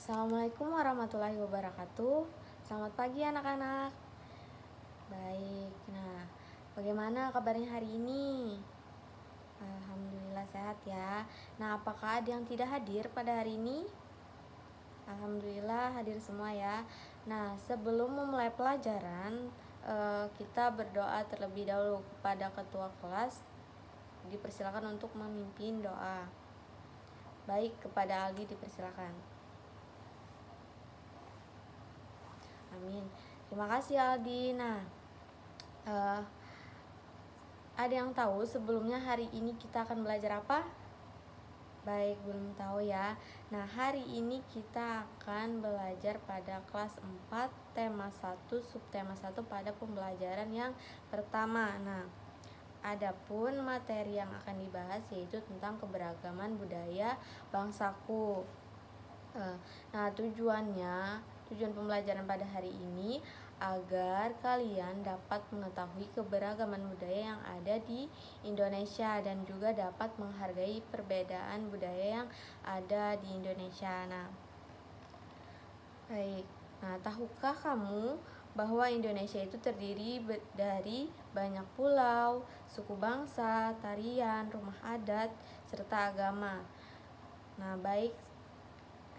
Assalamualaikum warahmatullahi wabarakatuh. Selamat pagi anak-anak. Baik, nah bagaimana kabarnya hari ini? Alhamdulillah sehat ya. Nah, apakah ada yang tidak hadir pada hari ini? Alhamdulillah hadir semua ya. Nah, sebelum memulai pelajaran, kita berdoa terlebih dahulu kepada ketua kelas. Dipersilakan untuk memimpin doa. Baik, kepada Aldi dipersilakan. Amin. Terima kasih Aldi. Nah, ada yang tahu sebelumnya hari ini kita akan belajar apa? Baik, belum tahu ya. Nah, hari ini kita akan belajar pada kelas 4 tema 1 subtema 1 pada pembelajaran yang pertama. Nah, adapun materi yang akan dibahas yaitu tentang keberagaman budaya bangsaku. Nah, tujuan pembelajaran pada hari ini agar kalian dapat mengetahui keberagaman budaya yang ada di Indonesia dan juga dapat menghargai perbedaan budaya yang ada di Indonesia. Nah, baik. Nah, tahukah kamu bahwa Indonesia itu terdiri dari banyak pulau, suku bangsa, tarian, rumah adat, serta agama. Nah, baik.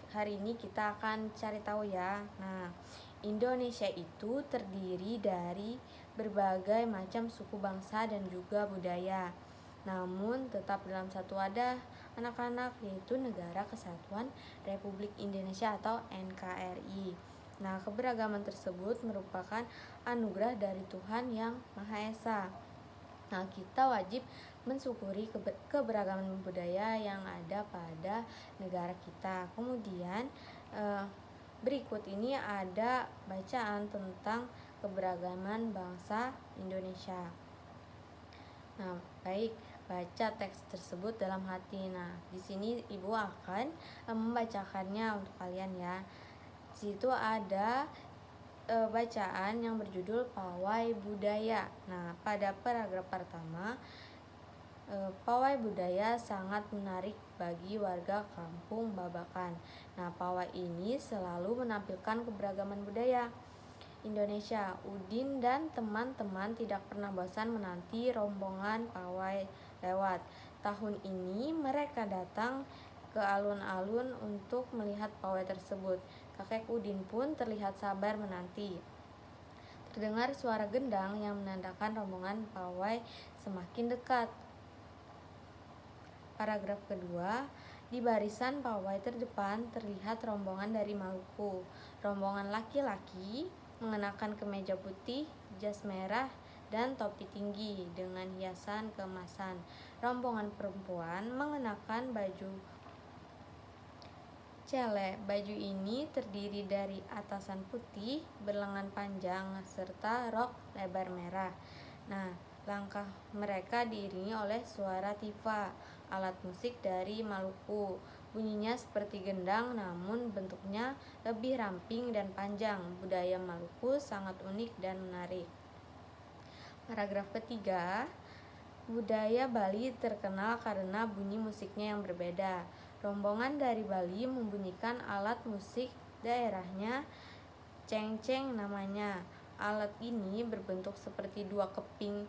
Hari ini kita akan cari tahu ya. Nah, Indonesia itu terdiri dari berbagai macam suku bangsa dan juga budaya. Namun tetap dalam satu wadah anak-anak, yaitu Negara Kesatuan Republik Indonesia atau NKRI. Nah, keberagaman tersebut merupakan anugerah dari Tuhan Yang Maha Esa. Nah, kita wajib mensyukuri keberagaman budaya yang ada pada negara kita. Kemudian berikut ini ada bacaan tentang keberagaman bangsa Indonesia. Nah, baik, baca teks tersebut dalam hati. Nah, di sini Ibu akan membacakannya untuk kalian ya. Di situ ada bacaan yang berjudul Pawai Budaya. Nah, pada paragraf pertama, pawai budaya sangat menarik bagi warga kampung Babakan. Nah, pawai ini selalu menampilkan keberagaman budaya Indonesia. Udin dan teman-teman tidak pernah bosan menanti rombongan pawai lewat. Tahun ini mereka datang ke alun-alun untuk melihat pawai tersebut. Kakek Udin pun terlihat sabar menanti. Terdengar suara gendang yang menandakan rombongan pawai semakin dekat. Paragraf kedua, di barisan pawai terdepan terlihat rombongan dari Maluku. Rombongan laki-laki mengenakan kemeja putih, jas merah, dan topi tinggi dengan hiasan keemasan. Rombongan perempuan mengenakan baju cele. Baju ini terdiri dari atasan putih berlengan panjang serta rok lebar merah. Nah, langkah mereka diiringi oleh suara tifa, alat musik dari Maluku. Bunyinya seperti gendang namun bentuknya lebih ramping dan panjang. Budaya Maluku sangat unik dan menarik. Paragraf ketiga, budaya Bali terkenal karena bunyi musiknya yang berbeda. Rombongan dari Bali membunyikan alat musik daerahnya, cengceng namanya. Alat ini berbentuk seperti dua keping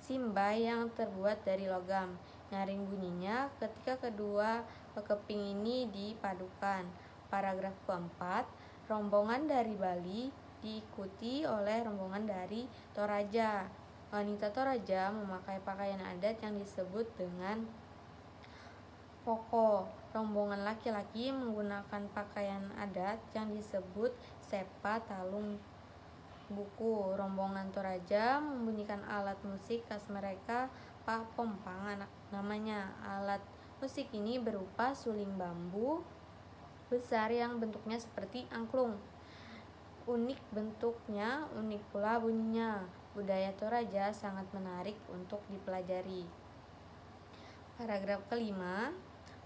simbai yang terbuat dari logam. Nyaring bunyinya ketika kedua keping ini dipadukan. Paragraf keempat, rombongan dari Bali diikuti oleh rombongan dari Toraja. Wanita Toraja memakai pakaian adat yang disebut dengan poko. Rombongan laki-laki menggunakan pakaian adat yang disebut sepa talung buku. Rombongan Toraja membunyikan alat musik khas mereka, papompang namanya. Alat musik ini berupa suling bambu besar yang bentuknya seperti angklung. Unik bentuknya, unik pula bunyinya. Budaya Toraja sangat menarik untuk dipelajari. Paragraf kelima,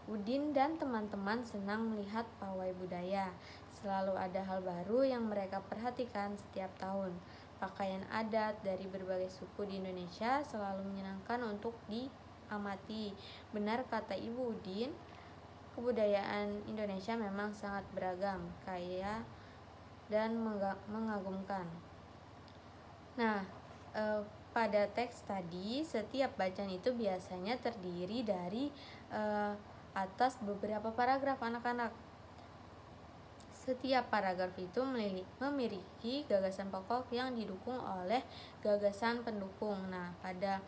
Udin dan teman-teman senang melihat pawai budaya. Selalu ada hal baru yang mereka perhatikan setiap tahun. Pakaian adat dari berbagai suku di Indonesia selalu menyenangkan untuk diamati. Benar kata Ibu Udin, kebudayaan Indonesia memang sangat beragam, kaya, dan mengagumkan. Nah, pada teks tadi, setiap bacaan itu biasanya terdiri dari atas beberapa paragraf anak-anak. Setiap paragraf itu memiliki gagasan pokok yang didukung oleh gagasan pendukung. Nah, pada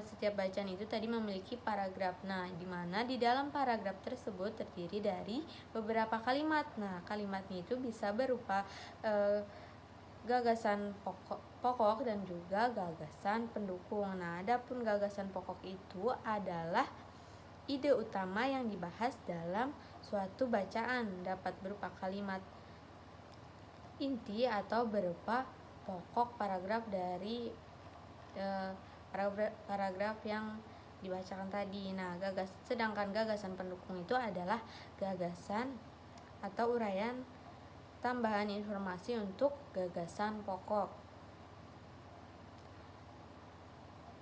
setiap bacaan itu tadi memiliki paragraf. Nah, di mana di dalam paragraf tersebut terdiri dari beberapa kalimat. Nah, kalimatnya itu bisa berupa gagasan pokok dan juga gagasan pendukung. Nah, adapun gagasan pokok itu adalah ide utama yang dibahas dalam suatu bacaan, dapat berupa kalimat inti atau berupa pokok paragraf dari paragraf yang dibacakan tadi. Nah, sedangkan gagasan pendukung itu adalah gagasan atau uraian tambahan informasi untuk gagasan pokok.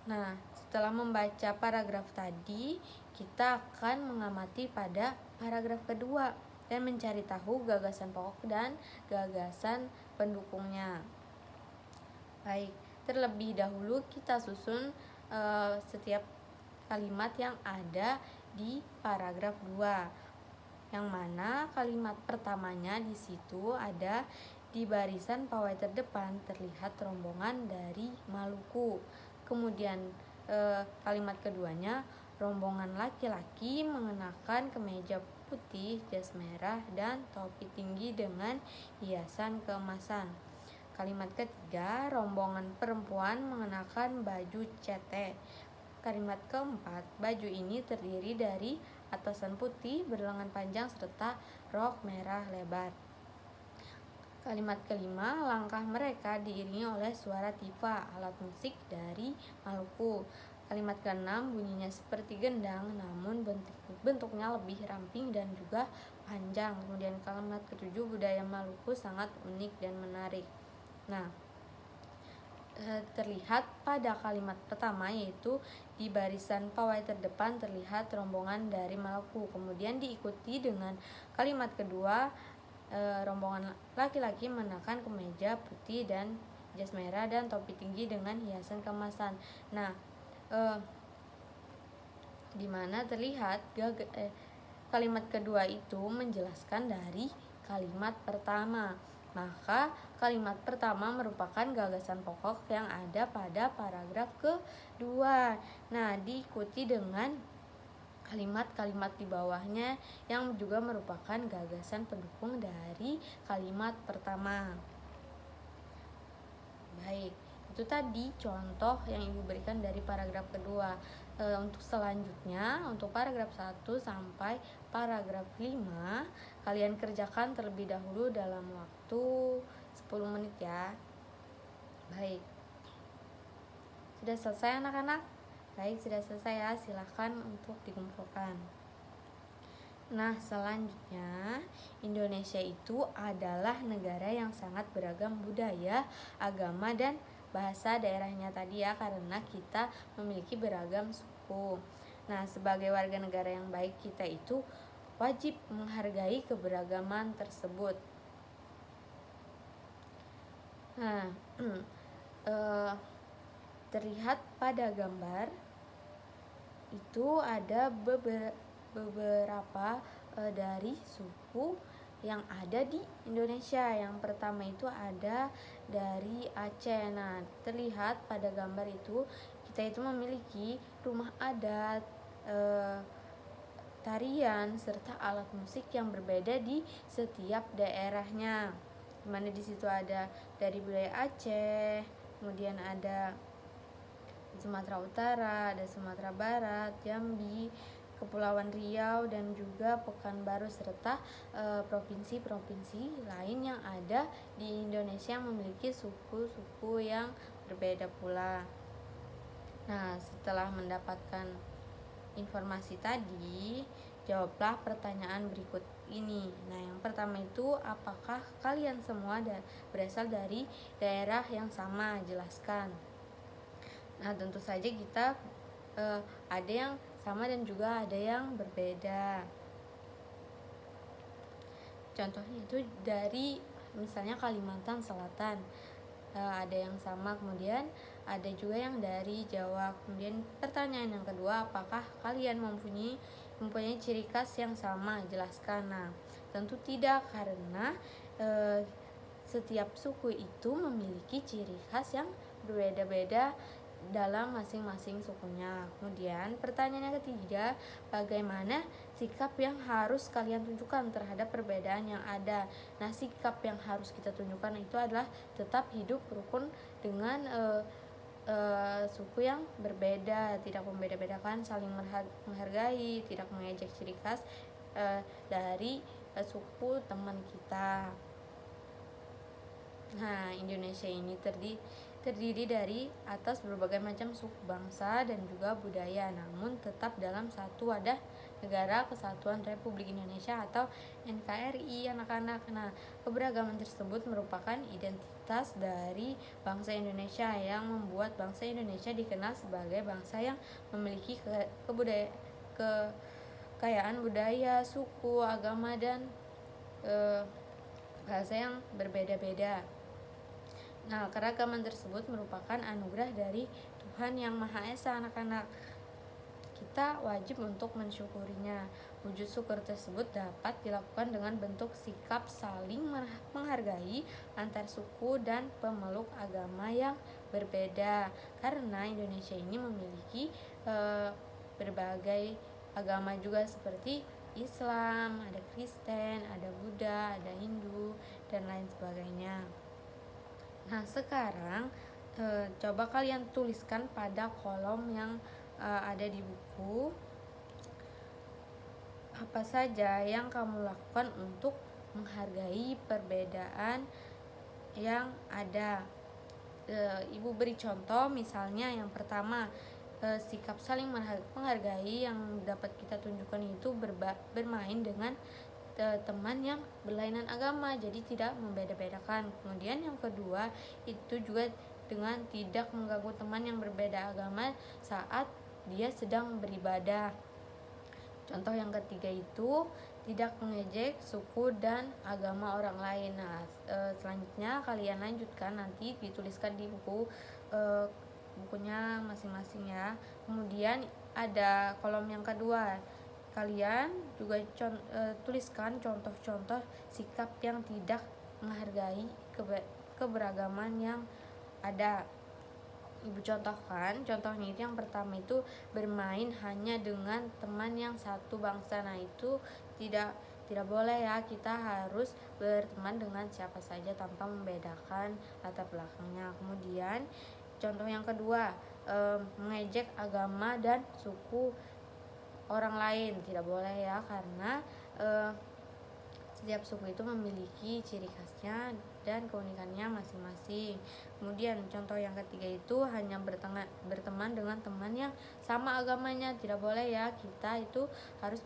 Nah, setelah membaca paragraf tadi, kita akan mengamati pada paragraf kedua dan mencari tahu gagasan pokok dan gagasan pendukungnya. Baik, terlebih dahulu kita susun setiap kalimat yang ada di paragraf 2. Yang mana kalimat pertamanya di situ ada di barisan pawai terdepan terlihat rombongan dari Maluku. Kemudian kalimat keduanya, rombongan laki-laki mengenakan kemeja putih, jas merah, dan topi tinggi dengan hiasan keemasan. Kalimat ketiga, rombongan perempuan mengenakan baju cete. Kalimat keempat, baju ini terdiri dari atasan putih berlengan panjang serta rok merah lebar. Kalimat kelima, langkah mereka diiringi oleh suara tifa, alat musik dari Maluku. Kalimat keenam, bunyinya seperti gendang namun bentuknya lebih ramping dan juga panjang. Kemudian kalimat ketujuh, budaya Maluku sangat unik dan menarik. Nah, terlihat pada kalimat pertama, yaitu di barisan pawai terdepan terlihat rombongan dari Maluku. Kemudian diikuti dengan kalimat kedua, rombongan laki-laki mengenakan kemeja putih dan jas merah dan topi tinggi dengan hiasan keemasan. Nah, di mana terlihat kalimat kedua itu menjelaskan dari kalimat pertama. Maka kalimat pertama merupakan gagasan pokok yang ada pada paragraf kedua. Nah, diikuti dengan kalimat-kalimat di bawahnya yang juga merupakan gagasan pendukung dari kalimat pertama. Baik, itu tadi contoh yang Ibu berikan dari paragraf kedua. Untuk selanjutnya, untuk paragraf 1 sampai paragraf 5, kalian kerjakan terlebih dahulu dalam waktu 10 menit ya. Baik, sudah selesai anak-anak? Baik, sudah selesai ya, silahkan untuk dikumpulkan. Nah, selanjutnya, Indonesia itu adalah negara yang sangat beragam budaya, agama, dan bahasa daerahnya tadi ya, karena kita memiliki beragam suku. Nah, sebagai warga negara yang baik, kita itu wajib menghargai keberagaman tersebut. Nah, terlihat pada gambar itu ada beberapa dari suku yang ada di Indonesia. Yang pertama itu ada dari Aceh. Nah, terlihat pada gambar itu kita itu memiliki rumah adat, tarian, serta alat musik yang berbeda di setiap daerahnya. Dimana di situ ada dari budaya Aceh, kemudian ada Sumatera Utara, ada Sumatera Barat, Jambi, Kepulauan Riau, dan juga Pekanbaru, serta provinsi-provinsi lain yang ada di Indonesia yang memiliki suku-suku yang berbeda pula. Nah, setelah mendapatkan informasi tadi, jawablah pertanyaan berikut ini. Nah, yang pertama itu, apakah kalian semua berasal dari daerah yang sama? Jelaskan. Nah, tentu saja kita ada yang sama dan juga ada yang berbeda. Contohnya itu dari misalnya Kalimantan Selatan, ada yang sama, kemudian ada juga yang dari Jawa. Kemudian pertanyaan yang kedua, apakah kalian mempunyai ciri khas yang sama? Jelaskan. Nah, tentu tidak, karena setiap suku itu memiliki ciri khas yang berbeda-beda dalam masing-masing sukunya. Kemudian pertanyaan yang ketiga, bagaimana sikap yang harus kalian tunjukkan terhadap perbedaan yang ada? Nah, sikap yang harus kita tunjukkan itu adalah tetap hidup rukun dengan suku yang berbeda, tidak membeda-bedakan, saling menghargai, tidak mengejek ciri khas dari suku teman kita. Nah, Indonesia ini terdiri dari atas berbagai macam suku bangsa dan juga budaya, namun tetap dalam satu wadah Negara Kesatuan Republik Indonesia atau NKRI, anak-anak. Nah, keberagaman tersebut merupakan identitas dari bangsa Indonesia yang membuat bangsa Indonesia dikenal sebagai bangsa yang memiliki kekayaan budaya, suku, agama, dan bahasa yang berbeda-beda. Nah, keragaman tersebut merupakan anugerah dari Tuhan Yang Maha Esa, anak-anak. Kita wajib untuk mensyukurinya. Wujud syukur tersebut dapat dilakukan dengan bentuk sikap saling menghargai antar suku dan pemeluk agama yang berbeda. Karena Indonesia ini memiliki berbagai agama juga, seperti Islam, ada Kristen, ada Buddha, ada Hindu, dan lain sebagainya. Nah, sekarang coba kalian tuliskan pada kolom yang ada di buku, apa saja yang kamu lakukan untuk menghargai perbedaan yang ada. Ibu beri contoh, misalnya yang pertama, sikap saling menghargai yang dapat kita tunjukkan itu bermain dengan teman yang berlainan agama, jadi tidak membeda-bedakan. Kemudian yang kedua itu juga dengan tidak mengganggu teman yang berbeda agama saat dia sedang beribadah. Contoh yang ketiga itu tidak mengejek suku dan agama orang lain. Nah, selanjutnya kalian lanjutkan, nanti dituliskan di bukunya masing-masing ya. Kemudian ada kolom yang kedua, kalian juga tuliskan contoh-contoh sikap yang tidak menghargai keberagaman yang ada. Ibu contohkan, contohnya itu yang pertama itu bermain hanya dengan teman yang satu bangsa. Nah, itu tidak boleh ya, kita harus berteman dengan siapa saja tanpa membedakan latar belakangnya. Kemudian contoh yang kedua, mengejek agama dan suku orang lain, tidak boleh ya, karena setiap suku itu memiliki ciri khasnya dan keunikannya masing-masing. Kemudian contoh yang ketiga itu hanya berteman dengan teman yang sama agamanya, tidak boleh ya, kita itu harus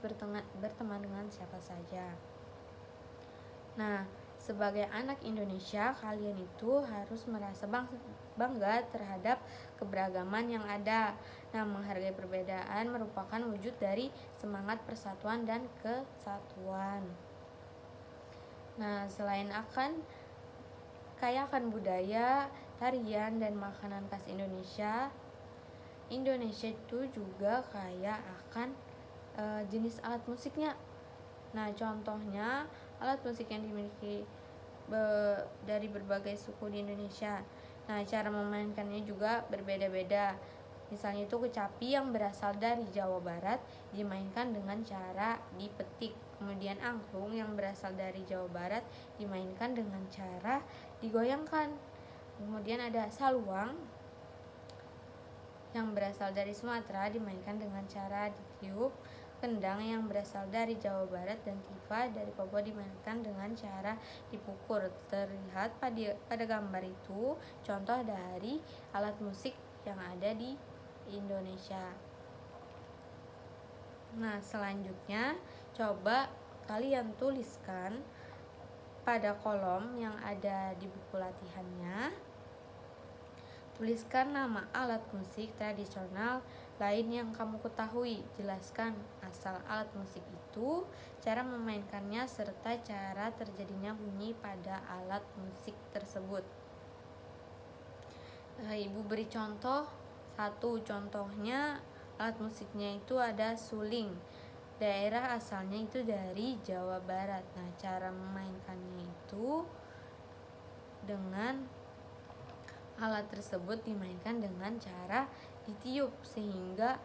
berteman dengan siapa saja. Nah, sebagai anak Indonesia, kalian itu harus merasa bangga terhadap keberagaman yang ada. Nah, menghargai perbedaan merupakan wujud dari semangat persatuan dan kesatuan. Nah, selain kaya akan budaya, tarian, dan makanan khas Indonesia, Indonesia itu juga kaya akan jenis alat musiknya. Nah, contohnya alat musik yang dimiliki dari berbagai suku di Indonesia. Nah, cara memainkannya juga berbeda-beda. Misalnya itu kecapi yang berasal dari Jawa Barat dimainkan dengan cara dipetik. Kemudian angklung yang berasal dari Jawa Barat dimainkan dengan cara digoyangkan. Kemudian ada saluang yang berasal dari Sumatera dimainkan dengan cara ditiup. Kendang yang berasal dari Jawa Barat dan tifa dari Papua dimainkan dengan cara dipukul. Terlihat pada gambar itu contoh dari alat musik yang ada di Indonesia. Nah, selanjutnya coba kalian tuliskan pada kolom yang ada di buku latihannya. Tuliskan nama alat musik tradisional lain yang kamu ketahui. Jelaskan asal alat musik itu, cara memainkannya, serta cara terjadinya bunyi pada alat musik tersebut. Ibu beri contoh. Satu, contohnya alat musiknya itu ada suling. Daerah asalnya itu dari Jawa Barat. Nah, cara memainkannya itu dengan alat tersebut dimainkan dengan cara ditiup sehingga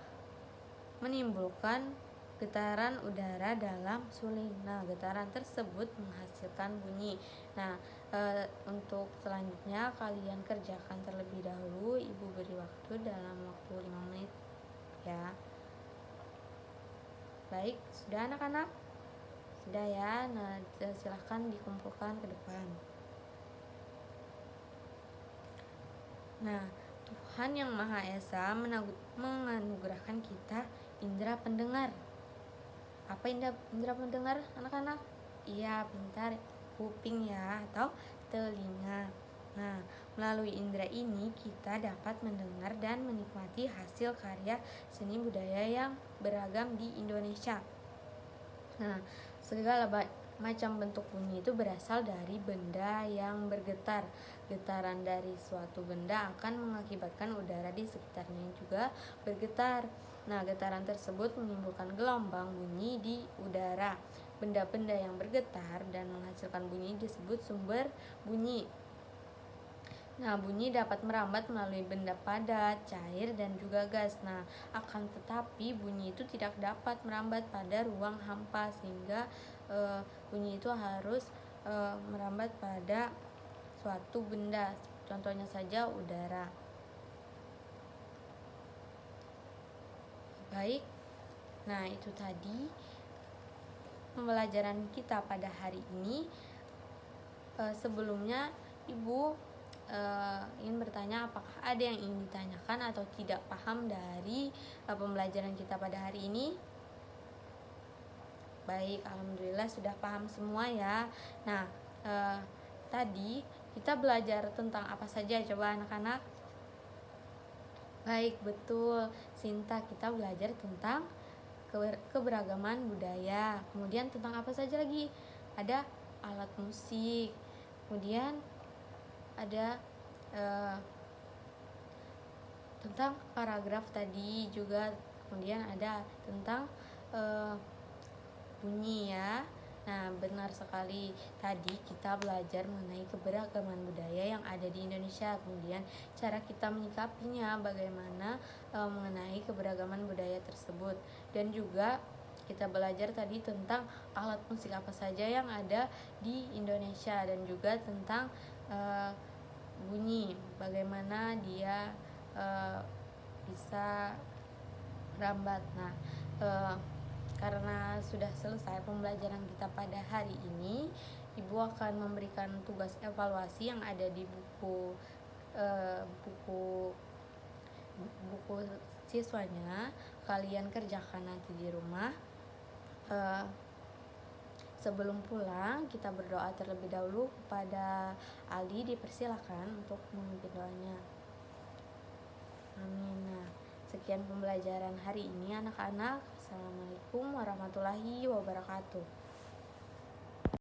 menimbulkan getaran udara dalam suling. Nah, getaran tersebut menghasilkan bunyi. Nah, untuk selanjutnya kalian kerjakan terlebih dahulu. Ibu beri waktu dalam waktu 5 menit ya. Baik, sudah anak-anak? Sudah ya. Nah, silahkan dikumpulkan ke depan. Nah, Tuhan Yang Maha Esa menganugerahkan kita indera pendengar. Apa indera pendengar, anak-anak? Iya, pintar. Kuping ya, atau telinga. Nah, melalui indera ini kita dapat mendengar dan menikmati hasil karya seni budaya yang beragam di Indonesia. Nah, segala macam bentuk bunyi itu berasal dari benda yang bergetar. Getaran dari suatu benda akan mengakibatkan udara di sekitarnya juga bergetar. Nah, getaran tersebut menimbulkan gelombang bunyi di udara. Benda-benda yang bergetar dan menghasilkan bunyi disebut sumber bunyi. Nah, bunyi dapat merambat melalui benda padat, cair, dan juga gas. Nah, akan tetapi bunyi itu tidak dapat merambat pada ruang hampa sehingga bunyi itu harus merambat pada suatu benda. Contohnya saja udara. Baik. Nah, itu tadi pembelajaran kita pada hari ini. Sebelumnya Ibu ingin bertanya apakah ada yang ingin ditanyakan atau tidak paham dari pembelajaran kita pada hari ini? Baik, alhamdulillah sudah paham semua ya. Nah, tadi kita belajar tentang apa saja coba anak-anak? Baik, betul. Sinta, kita belajar tentang keberagaman budaya. Kemudian tentang apa saja lagi? Ada alat musik. Kemudian ada tentang paragraf tadi juga. Kemudian ada tentang bunyi ya. Nah, benar sekali. Tadi kita belajar mengenai keberagaman budaya yang ada di Indonesia. Kemudian cara kita menyikapinya, bagaimana mengenai keberagaman budaya tersebut. Dan juga kita belajar tadi tentang alat musik apa saja yang ada di Indonesia. Dan juga tentang bunyi, bagaimana dia bisa merambat. Nah, karena sudah selesai pembelajaran kita pada hari ini, Ibu akan memberikan tugas evaluasi yang ada di buku siswanya. Kalian kerjakan nanti di rumah. Sebelum pulang, kita berdoa terlebih dahulu kepada Ali. Dipersilakan untuk memimpin doanya. Amin. Nah, sekian pembelajaran hari ini anak-anak. Assalamualaikum warahmatullahi wabarakatuh.